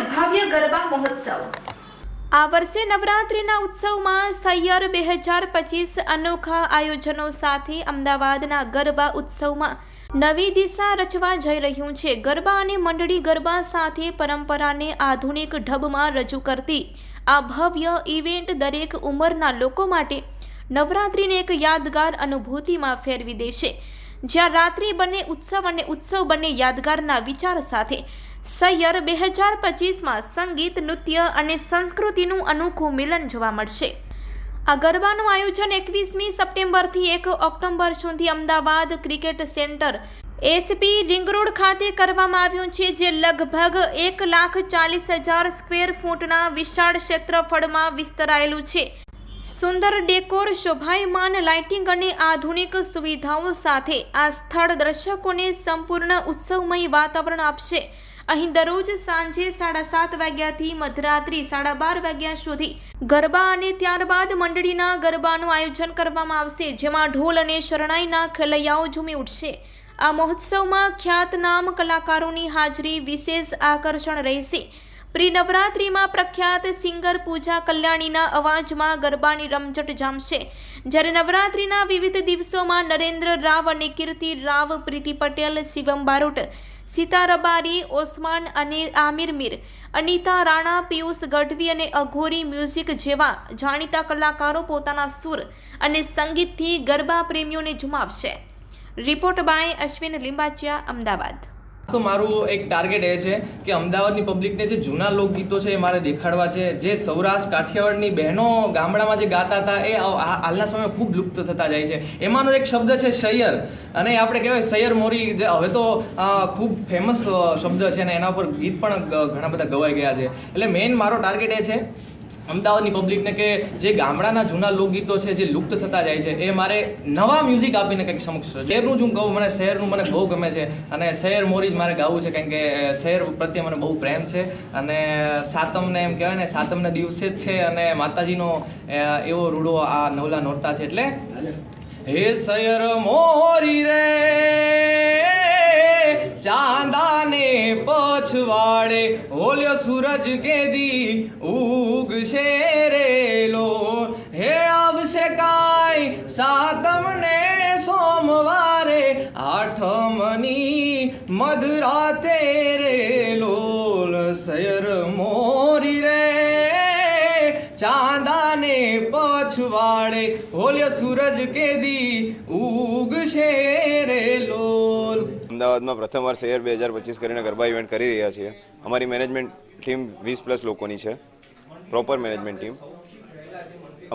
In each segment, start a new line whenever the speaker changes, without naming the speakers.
ભવ્ય ગરબા મહોત્સવ। આ વર્ષે નવરાત્રિના ઉત્સવમાં સૈયર 2025 અનોખા આયોજનો સાથે અમદાવાદના ગરબા ઉત્સવમાં નવી દિશા રચવા જઈ રહ્યું છે। ગરબા અને મંડળી ગરબા સાથે પરંપરાને આધુનિક ઢબમાં રજૂ કરતી આ ભવ્ય ઇવેન્ટ દરેક ઉંમરના લોકો માટે નવરાત્રિને એક યાદગાર અનુભૂતિમાં ફેરવી દેશે। જ્યાં રાત્રિ બને ઉત્સવ અને ઉત્સવ બને યાદગારના વિચાર સાથે સૈયર 2025માં સંગીત, નૃત્ય અને સંસ્કૃતિનું અનોખું મિલન જોવા મળશે। આ ગરબાનું આયોજન 21મી સપ્ટેમ્બરથી 1 ઓક્ટોબર સુધી Ahmedabad cricket centre SP ring road ખાતે કરવામાં આવ્યું છે, જે લગભગ 1,40,000 સ્ક્વેર ફૂટના વિશાળ ક્ષેત્રફળમાં વિસ્તરાયેલું છે। સુંદર ડેકોર, શોભાયમાન લાઇટિંગ અને આધુનિક સુવિધાઓ સાથે આ સ્થળ દર્શકોને સંપૂર્ણ ઉત્સવમય વાતાવરણ આપશે। અહીં દરરોજ સાંજે 7:30 વાગ્યાથી મધરાત્રિ 12:30 વાગ્યા સુધી ગરબા અને ત્યારબાદ મંડળીના ગરબાનું આયોજન કરવામાં આવશે, જેમાં ઢોલ અને શરણાઈના ખેલૈયાઓ ઝૂમી ઉઠશે। આ મહોત્સવમાં ખ્યાતનામ કલાકારોની હાજરી વિશેષ આકર્ષણ રહેશે। પ્રી નવરાત્રિમાં પ્રખ્યાત સિંગર પૂજા કલ્યાણીના અવાજમાં ગરબાની રમઝટ જામશે, જ્યારે નવરાત્રિના વિવિધ દિવસોમાં નરેન્દ્ર રાવ અને કીર્તિ રાવ, પ્રીતિ પટેલ, શિવમ બારોટ, સીતા રબારી, ઓસમાન અને આમિર મીર, અનિતા રાણા, પિયુષ ગઢવી અને અઘોરી મ્યુઝિક જેવા જાણીતા કલાકારો પોતાના સૂર અને સંગીતથી ગરબા પ્રેમીઓને ઝુમાવશે। Report by Ashwin Limbachiya, Ahmedabad.
તો મારું એક ટાર્ગેટ એ છે કે અમદાવાદની પબ્લિકને જે જૂના લોકગીતો છે એ મારે દેખાડવા છે। જે સૌરાષ્ટ્ર કાઠિયાવાડની બહેનો ગામડામાં જે ગાતા હતા એ હાલના સમયમાં ખૂબ લુપ્ત થતા જાય છે। એમાંનો એક શબ્દ છે સૈયર, અને આપણે કહેવાય સૈયર મોરી, જે હવે તો ખૂબ ફેમસ શબ્દ છે અને એના ઉપર ગીત પણ ઘણા બધા ગવાઈ ગયા છે। એટલે મેઇન મારો ટાર્ગેટ એ છે અમદાવાદની પબ્લિકને કે જે ગામડાના જૂના લોકગીતો છે જે લુપ્ત થતા જાય છે એ મારે નવા મ્યુઝિક આપીને કંઈક સમક્ષ શહેરનું જ હું કહું, મને શહેરનું મને બહુ ગમે છે અને શહેર મોરી જ મારે ગાવું છે, કારણ કે શહેર પ્રત્યે મને બહુ પ્રેમ છે। અને સાતમને એમ કહેવાય ને, સાતમના દિવસે જ છે અને માતાજીનો એવો રૂડો આ નવલા નોરતા છે। એટલે હે શહેર મોરી રે ચાંદાને પછવાડે ઓલ્યો સૂરજ કેદી ઉગશે રેલો, હે આવશે કાંઈ સાતમને સોમવારે આઠમની મધરાતે રેલોલ, શહેર મોરી રે ચાંદાને પછવાડે ઓલ્યો સૂરજ કેદી ઉગશે રેલોલ।
અમદાવાદમાં પ્રથમ વાર સૈયર 2025 કરીને ગરબા ઇવેન્ટ કરી રહ્યા છીએ। અમારી મેનેજમેન્ટ ટીમ 20+ લોકોની છે, પ્રોપર મેનેજમેન્ટ ટીમ।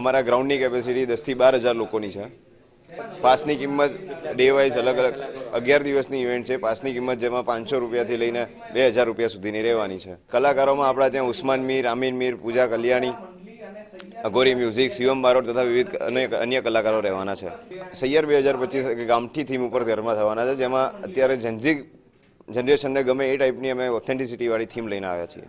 અમારા ગ્રાઉન્ડની કેપેસિટી 10 થી 12,000 લોકોની છે। પાસની કિંમત ડે વાઇઝ અલગ અલગ 11 દિવસની ઇવેન્ટ છે। પાસની કિંમત જેમાં 500 રૂપિયાથી લઈને 2,000 રૂપિયા સુધીની રહેવાની છે। કલાકારોમાં આપણા ત્યાં ઉસ્માન મીર, આમિર મીર, પૂજા કલ્યાણી, અઘોરી મ્યુઝિક, શિવમ બારોટ તથા વિવિધ અન્ય કલાકારો રહેવાના છે। સૈયર 2025 ગામઠી થીમ ઉપર ગરબા થવાના છે, જેમાં અત્યારે જનરેશનને ગમે એ ટાઈપની અમે ઓથેન્ટિસિટીવાળી થીમ લઈને આવ્યા છીએ।